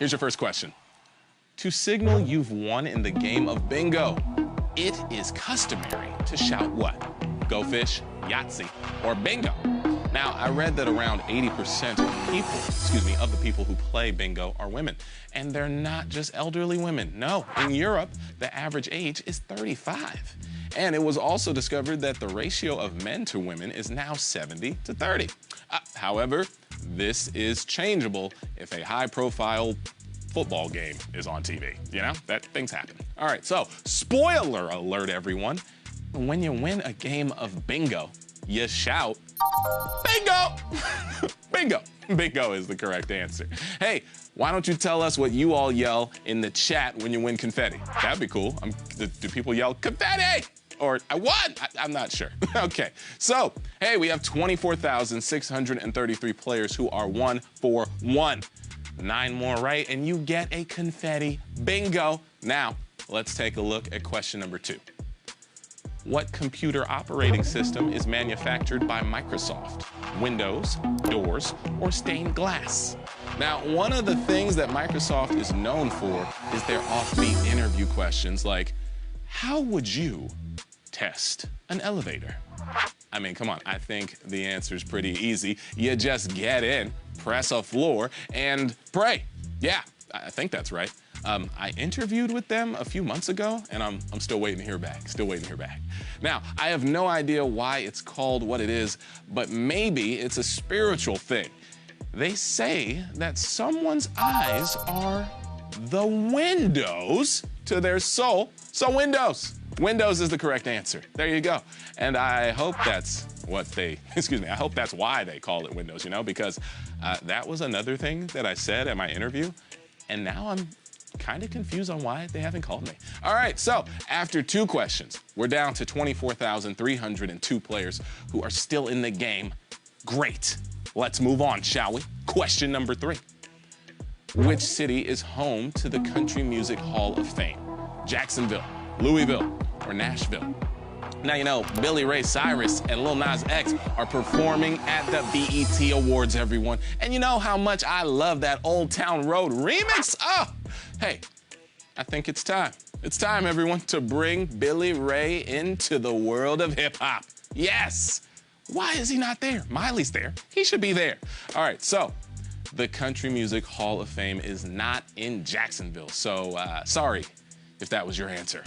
Here's your first question. To signal you've won in the game of bingo, it is customary to shout what? Go fish, Yahtzee, or bingo. Now, I read that around 80% of the people who play bingo are women. And they're not just elderly women. No, in Europe, the average age is 35. And it was also discovered that the ratio of men to women is now 70 to 30. However, this is changeable if a high-profile football game is on TV. You know, things happen. All right, so spoiler alert, everyone. When you win a game of bingo, you shout, bingo! Bingo. Bingo is the correct answer. Hey, why don't you tell us what you all yell in the chat when you win confetti? That'd be cool. Do people yell confetti? Or I won? I'm not sure. Okay, so, hey, we have 24,633 players who are 1 for 1. 9 more right, and you get a confetti bingo. Now, let's take a look at question number 2. What computer operating system is manufactured by Microsoft? Windows, doors, or stained glass? Now, one of the things that Microsoft is known for is their offbeat interview questions like, how would you test an elevator? I mean, come on, I think the answer is pretty easy. You just get in, press a floor, and pray. Yeah, I think that's right. I interviewed with them a few months ago, and I'm still waiting to hear back, Now, I have no idea why it's called what it is, but maybe it's a spiritual thing. They say that someone's eyes are the windows to their soul, so windows. Windows is the correct answer. There you go. And I hope that's what they, I hope that's why they call it Windows, you know, because that was another thing that I said at my interview, and now I'm kind of confused on why they haven't called me. All right, so after 2 questions, we're down to 24,302 players who are still in the game. Great. Let's move on, shall we? Question number 3. Which city is home to the Country Music Hall of Fame? Jacksonville, Louisville, or Nashville? Now, you know, Billy Ray Cyrus and Lil Nas X are performing at the BET Awards, everyone. And you know how much I love that Old Town Road remix? Oh, hey, I think it's time. It's time, everyone, to bring Billy Ray into the world of hip-hop. Yes! Why is he not there? Miley's there. He should be there. All right, so the Country Music Hall of Fame is not in Jacksonville, so sorry if that was your answer.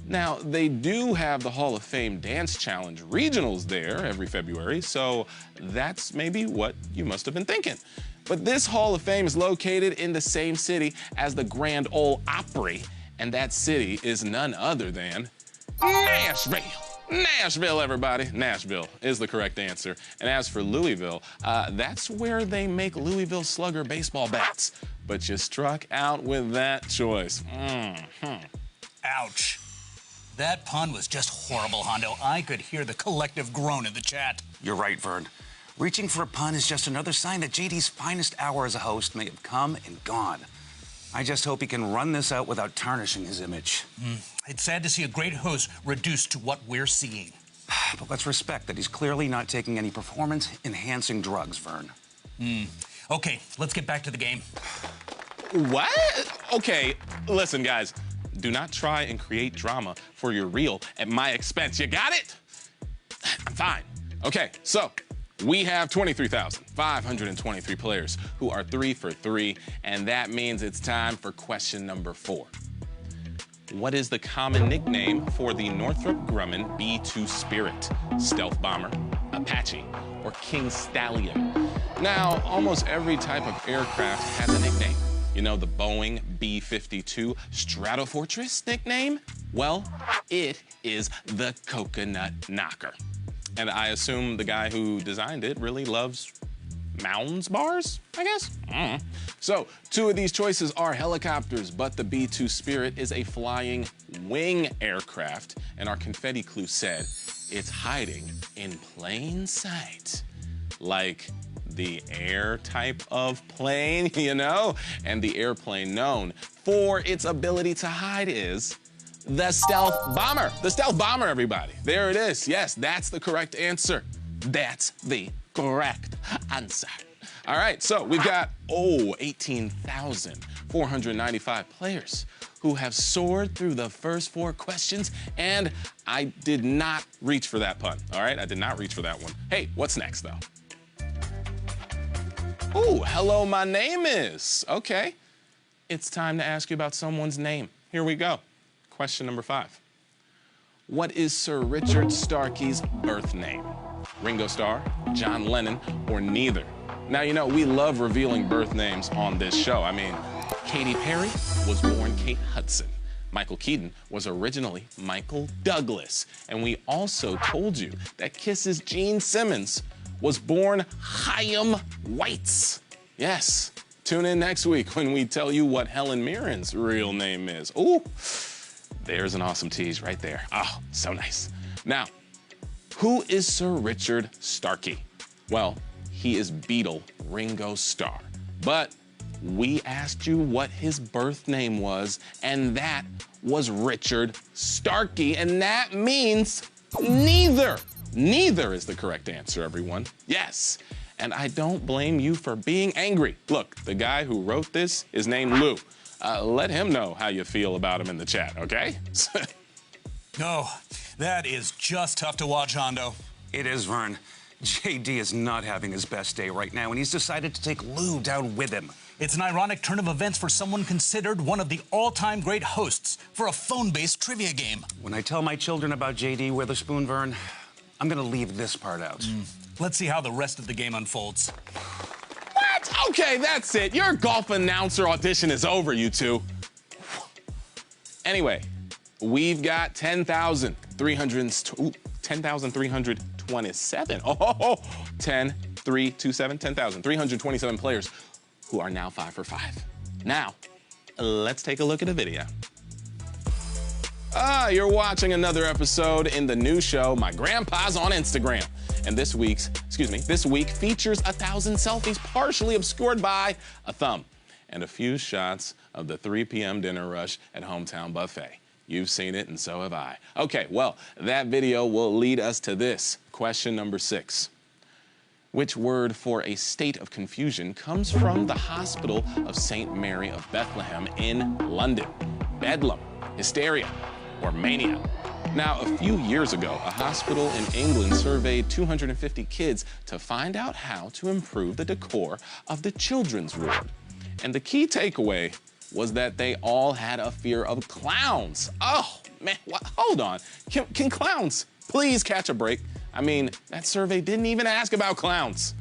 Now, they do have the Hall of Fame Dance Challenge regionals there every February, so that's maybe what you must have been thinking. But this Hall of Fame is located in the same city as the Grand Ole Opry, and that city is none other than Nashville. Nashville, everybody. Nashville is the correct answer. And as for Louisville, that's where they make Louisville Slugger baseball bats. But you struck out with that choice. Ouch. That pun was just horrible, Hondo. I could hear the collective groan in the chat. You're right, Vern. Reaching for a pun is just another sign that JD's finest hour as a host may have come and gone. I just hope he can run this out without tarnishing his image. It's sad to see a great host reduced to what we're seeing. But let's respect that he's clearly not taking any performance-enhancing drugs, Vern. Okay, let's get back to the game. What? Okay, listen, guys. Do not try and create drama for your reel at my expense. You got it? I'm fine. Okay, so we have 23,523 players who are 3 for 3, and that means it's time for question number 4. What is the common nickname for the Northrop Grumman B-2 Spirit? Stealth Bomber, Apache, or King Stallion? Now, almost every type of aircraft has a nickname. You know the Boeing B-52 Stratofortress nickname? Well, it is the Coconut Knocker. And I assume the guy who designed it really loves Mounds bars, I guess? So, 2 of these choices are helicopters, but the B-2 Spirit is a flying wing aircraft, and our confetti clue said it's hiding in plain sight. Like the air type of plane, you know? And the airplane known for its ability to hide is the Stealth Bomber. The Stealth Bomber, everybody. There it is. Yes, that's the correct answer. That's the correct answer. All right, so we've got, 18,495 players who have soared through the first 4 questions, and I did not reach for that pun, all right? I did not reach for that one. Hey, what's next, though? Ooh, hello, my name is. Okay, it's time to ask you about someone's name. Here we go. Question number 5. What is Sir Richard Starkey's birth name? Ringo Starr, John Lennon, or neither? Now, you know, we love revealing birth names on this show. I mean, Katy Perry was born Kate Hudson. Michael Keaton was originally Michael Douglas. And we also told you that Kiss's Gene Simmons was born Chaim Weitz. Yes, tune in next week when we tell you what Helen Mirren's real name is. Ooh, there's an awesome tease right there. Oh, so nice. Now, who is Sir Richard Starkey? Well, he is Beatle Ringo Starr. But we asked you what his birth name was, and that was Richard Starkey, and that means neither. Neither is the correct answer, everyone. Yes, and I don't blame you for being angry. Look, the guy who wrote this is named Lou. Let him know how you feel about him in the chat, okay? No, that is just tough to watch, Hondo. It is, Vern. JD is not having his best day right now, and he's decided to take Lou down with him. It's an ironic turn of events for someone considered one of the all-time great hosts for a phone-based trivia game. When I tell my children about JD Witherspoon, Vern, I'm gonna leave this part out. Let's see how the rest of the game unfolds. What? Okay, that's it. Your golf announcer audition is over, you two. Anyway, we've got 10,327. 10,327 players who are now 5 for 5. Now, let's take a look at a video. You're watching another episode in the new show, My Grandpa's on Instagram. And this week features 1,000 selfies partially obscured by a thumb and a few shots of the 3 p.m. dinner rush at Hometown Buffet. You've seen it, and so have I. Okay, well, that video will lead us to this. Question number 6. Which word for a state of confusion comes from the Hospital of St. Mary of Bethlehem in London? Bedlam, hysteria, or mania? Now, a few years ago, a hospital in England surveyed 250 kids to find out how to improve the decor of the children's ward. And the key takeaway was that they all had a fear of clowns. Oh, man, hold on. Can clowns please catch a break? I mean, that survey didn't even ask about clowns.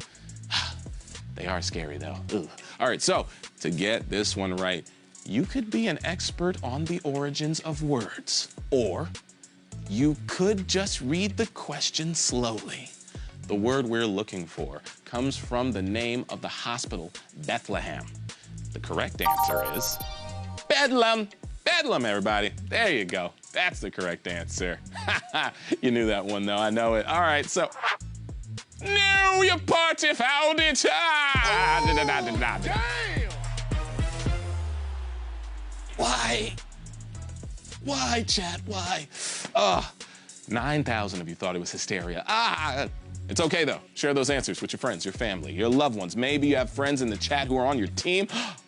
They are scary, though. Ugh. All right, so to get this one right, you could be an expert on the origins of words, or you could just read the question slowly. The word we're looking for comes from the name of the hospital, Bethlehem. The correct answer is Bedlam. Bedlam, everybody. There you go. That's the correct answer. You knew that one, though. I know it. All right, so. No, you party found it. Damn. Why, chat? Why? 9,000 of you thought it was hysteria. It's okay, though. Share those answers with your friends, your family, your loved ones. Maybe you have friends in the chat who are on your team,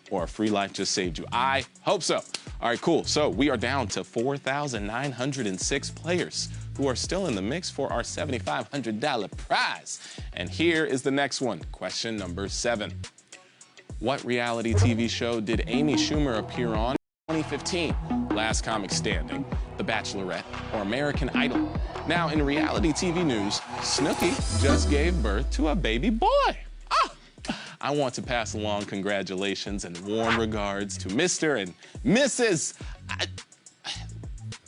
or a free life just saved you. I hope so. All right, cool. So we are down to 4,906 players who are still in the mix for our $7,500 prize. And here is the next one, question number 7. What reality TV show did Amy Schumer appear on in 2015? Last Comic Standing, The Bachelorette, or American Idol? Now, in reality TV news, Snooki just gave birth to a baby boy. I want to pass along congratulations and warm regards to Mr. and Mrs.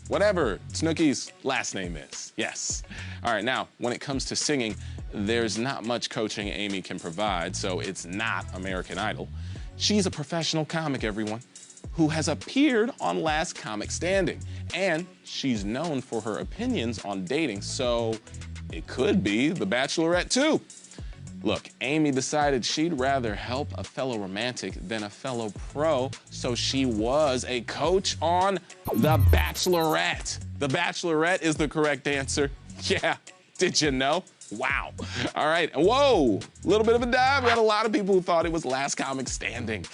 Whatever Snooki's last name is. Yes. All right, now, when it comes to singing, there's not much coaching Amy can provide, so it's not American Idol. She's a professional comic, everyone, who has appeared on Last Comic Standing, and she's known for her opinions on dating, so it could be The Bachelorette too. Look, Amy decided she'd rather help a fellow romantic than a fellow pro, so she was a coach on The Bachelorette. The Bachelorette is the correct answer. Yeah, did you know? Wow. All right. Whoa. A little bit of a dive. We had a lot of people who thought it was Last Comic Standing.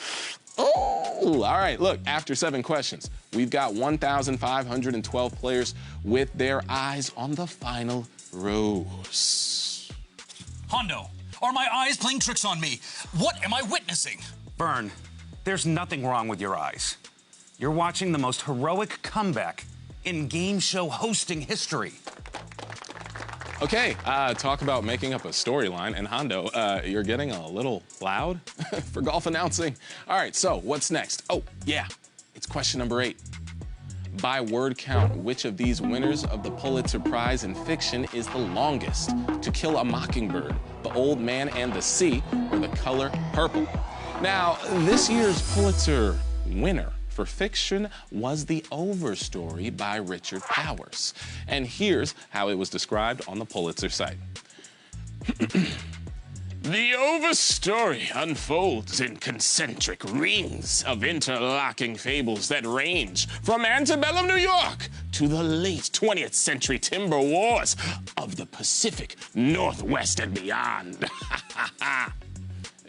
Oh, all right. Look, after 7 questions, we've got 1,512 players with their eyes on the final rose. Hondo, are my eyes playing tricks on me? What am I witnessing? Vern, there's nothing wrong with your eyes. You're watching the most heroic comeback in game show hosting history. Okay, talk about making up a storyline. And Hondo, you're getting a little loud for golf announcing. All right, so what's next? Oh, yeah, it's question number 8. By word count, which of these winners of the Pulitzer Prize in fiction is the longest? To Kill a Mockingbird, The Old Man and the Sea, or The Color Purple? Now, this year's Pulitzer winner for fiction was The Overstory by Richard Powers. And here's how it was described on the Pulitzer site. The Overstory unfolds in concentric rings of interlocking fables that range from antebellum New York to the late 20th century timber wars of the Pacific Northwest and beyond.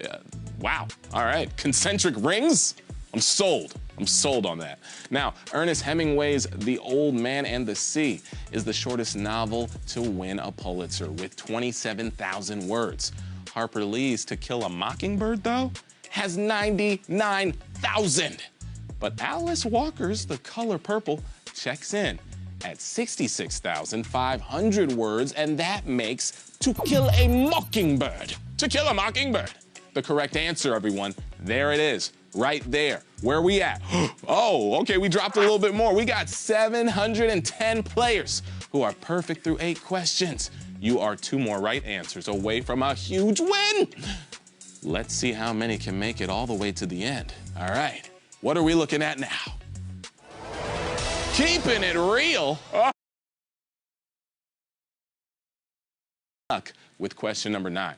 Yeah, wow, all right, concentric rings? I'm sold. I'm sold on that. Now, Ernest Hemingway's The Old Man and the Sea is the shortest novel to win a Pulitzer with 27,000 words. Harper Lee's To Kill a Mockingbird, though, has 99,000. But Alice Walker's The Color Purple checks in at 66,500 words, and that makes To Kill a Mockingbird. To Kill a Mockingbird. The correct answer, everyone. There it is. Right there. Where are we at? Oh, okay, we dropped a little bit more. We got 710 players who are perfect through 8 questions. You are 2 more right answers away from a huge win. Let's see how many can make it all the way to the end. All right, what are we looking at now? Keeping it real. With question number 9.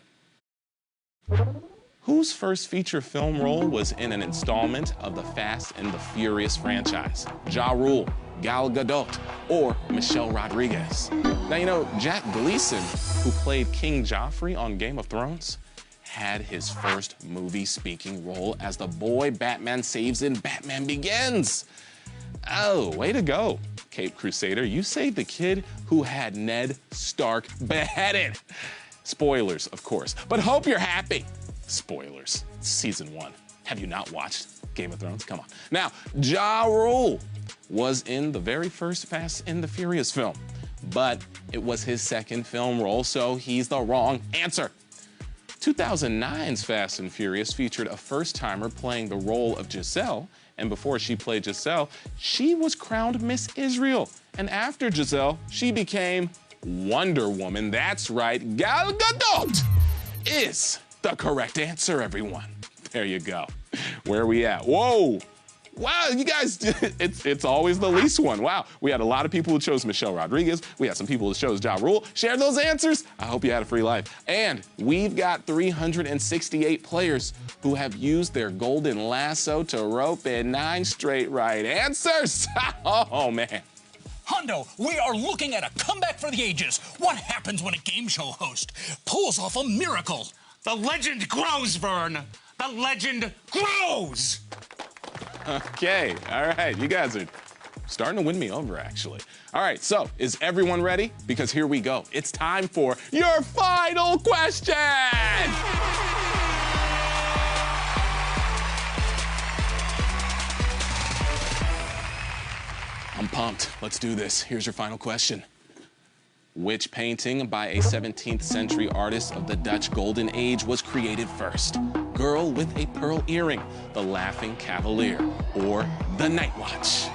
Whose first feature film role was in an installment of the Fast and the Furious franchise? Ja Rule, Gal Gadot, or Michelle Rodriguez? Now, you know, Jack Gleason, who played King Joffrey on Game of Thrones, had his first movie speaking role as the boy Batman saves in Batman Begins. Oh, way to go, Cape Crusader. You saved the kid who had Ned Stark beheaded. Spoilers, of course, but hope you're happy. Spoilers, season 1. Have you not watched Game of Thrones? Come on. Now, Ja Rule was in the very first Fast and the Furious film, but it was his second film role, so he's the wrong answer. 2009's Fast and Furious featured a first-timer playing the role of Giselle, and before she played Giselle, she was crowned Miss Israel. And after Giselle, she became Wonder Woman. That's right, Gal Gadot is the correct answer, everyone. There you go. Where are we at? Whoa. Wow, you guys, it's always the least one. Wow, we had a lot of people who chose Michelle Rodriguez. We had some people who chose Ja Rule. Share those answers. I hope you had a free life. And we've got 368 players who have used their golden lasso to rope in 9 straight right answers. Oh, man. Hondo, we are looking at a comeback for the ages. What happens when a game show host pulls off a miracle? The legend grows, Vern. The legend grows. Okay, all right, you guys are starting to win me over, actually. All right, so is everyone ready? Because here we go. It's time for your final question! I'm pumped. Let's do this. Here's your final question. Which painting by a 17th century artist of the Dutch Golden Age was created first? Girl with a Pearl Earring, The Laughing Cavalier, or The Night Watch?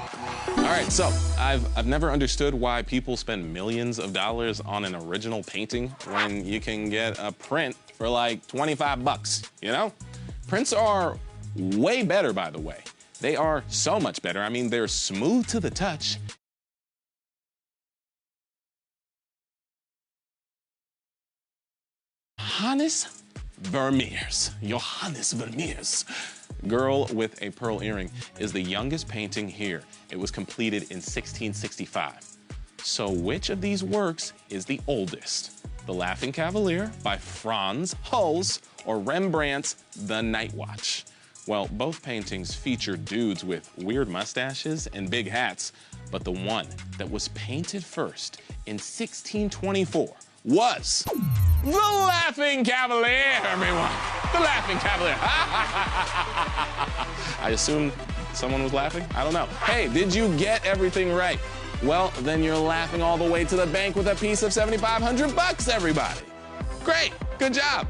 All right, so I've never understood why people spend millions of dollars on an original painting when you can get a print for like 25 bucks, you know? Prints are way better, by the way. They are so much better. I mean, they're smooth to the touch. Johannes Vermeer's Girl with a Pearl Earring is the youngest painting here. It was completed in 1665. So which of these works is the oldest? The Laughing Cavalier by Franz Hals or Rembrandt's The Night Watch? Well, both paintings feature dudes with weird mustaches and big hats, but the one that was painted first in 1624 was the Laughing Cavalier, everyone. The Laughing Cavalier. I assume someone was laughing? I don't know. Hey, did you get everything right? Well, then you're laughing all the way to the bank with a piece of $7,500, everybody. Great, good job.